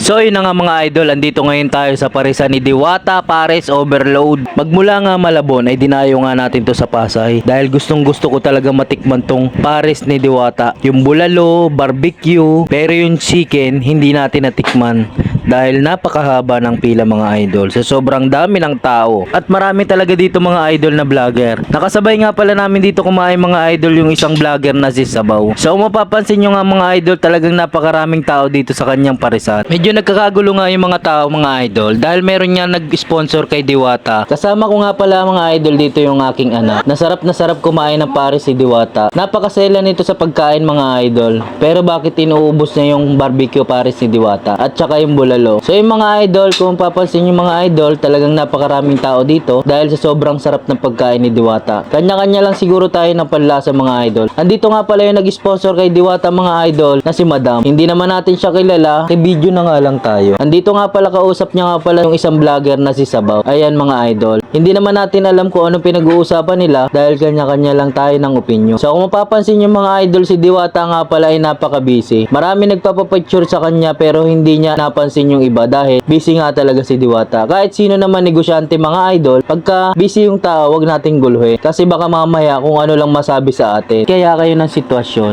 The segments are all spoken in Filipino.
So yun na nga mga idol, andito ngayon tayo sa parisan ni Diwata Pares Overload. Magmula nga Malabon ay dinayo nga natin to sa Pasay dahil gustong gusto ko talaga matikman tong Pares ni Diwata. Yung bulalo, barbecue, pero yung chicken hindi natin natikman dahil napakahaba ng pila mga idol sa sobrang dami ng tao. At marami talaga dito mga idol na vlogger. Nakasabay nga pala namin dito kumain mga idol yung isang vlogger na si Sabaw. So mapapansin nyo nga mga idol, talagang napakaraming tao dito sa kanyang parisan. Medyo nagkakagulo nga yung mga tao mga idol dahil meron nga nag-sponsor kay Diwata. Kasama ko nga pala mga idol dito yung aking anak. Na sarap kumain ng Pares si Diwata. Napakasela nito sa pagkain mga idol. Pero bakit inuubos niya yung barbecue Pares ni Diwata at saka yung bulalo? So yung mga idol, kung papansin yung mga idol, talagang napakaraming tao dito dahil sa sobrang sarap ng pagkain ni Diwata. Kanya-kanya lang siguro tayo ng panlasa mga idol. Andito nga pala yung nag-sponsor kay Diwata mga idol na si Madam. Hindi naman natin siya kilala, kay video na nga lang tayo. Andito nga pala, kausap niya nga pala yung isang vlogger na si Sabaw. Ayan mga idol. Hindi naman natin alam kung anong pinag-uusapan nila dahil kanya-kanya lang tayo ng opinion. So kung mapapansin yung mga idol, si Diwata nga pala ay napaka-busy. Marami nagpapapicture sa kanya pero hindi niya napansin yung iba dahil busy nga talaga si Diwata. Kahit sino naman negosyante mga idol, pagka busy yung tao, wag nating guluhin. Kasi baka mamaya kung ano lang masabi sa atin. Kaya kayo ng sitwasyon.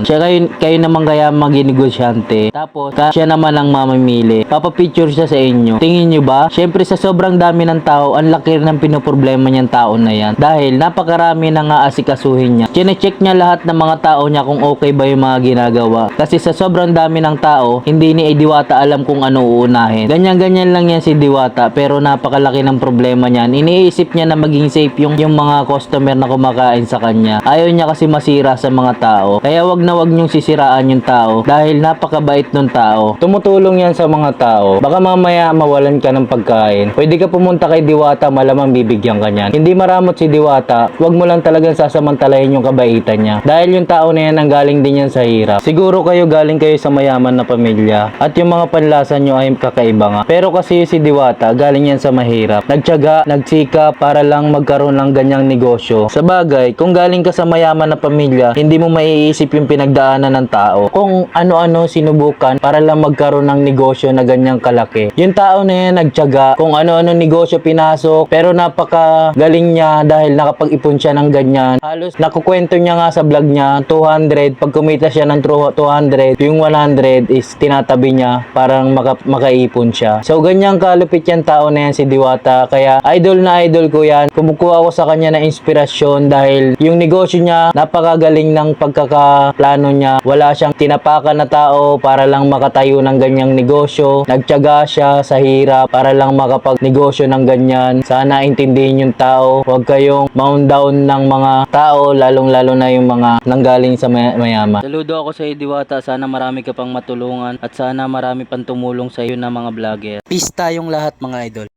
Kayo naman kaya maging-negosyante. Tapos siya naman ang mamimili. Papapicture siya sa inyo. Tingin nyo ba? Syempre sa sobrang dami ng tao, ang laki ng pinoproblema niyang tao na yan. Dahil napakarami na nga asikasuhin niya. Chine-check niya lahat ng mga tao niya kung okay ba yung mga ginagawa. Kasi sa sobrang dami ng tao, hindi ni Diwata alam kung ano uunahin. Ganyan-ganyan lang yan si Diwata, pero napakalaki ng problema niyan. Iniisip niya na maging safe yung mga customer na kumakain sa kanya. Ayaw niya kasi masira sa mga tao. Kaya wag na wag niyong sisiraan yung tao dahil napakabait ng tao. Tumutulong yan sa mga tao. Baka mamaya mawalan ka ng pagkain. Pwede ka pumunta kay Diwata, malamang bibigyan ka niyan. Hindi maramot si Diwata, wag mo lang talagang sasamantalahin yung kabaitan niya. Dahil yung tao na yan ang galing din yan sa hirap. Siguro galing kayo sa mayaman na pamilya at yung mga panlasa nyo ay kakaiba nga. Pero kasi si Diwata galing yan sa mahirap. Nagtiyaga, nagsikap para lang magkaroon ng ganyang negosyo. Sa bagay, kung galing ka sa mayaman na pamilya, hindi mo maiisip yung pinagdaanan ng tao. Kung ano-ano sinubukan para lang magkaroon ng negosyo na ganyang kalaki. Yung tao na yan nagtiyaga, kung ano-ano negosyo pinasok, pero napakagaling niya dahil nakapag-ipon siya ng ganyan. Halos nakukwento niya nga sa vlog niya, 200, pag kumita siya ng 200, yung 100 is tinatabi niya parang makaipon siya. So ganyang kalupit yan tao na yan si Diwata. Kaya idol na idol ko yan. Kumukuha ako sa kanya ng inspirasyon dahil yung negosyo niya, napakagaling ng pagkakaplano niya. Wala siyang tinapakan na tao para lang makatayo ng ganyang negosyo. Nagtiyaga siya sa hirap para lang makapagnegosyo ng ganyan. Sana intindihin yung tao. Huwag kayong mount down ng mga tao, lalong-lalo na yung mga nanggaling sa mayaman. Saludo ako sa iyo Diwata. Sana marami ka pang matulungan at sana marami pang tumulong sa iyo na mga vlogger. Peace tayong lahat mga idol.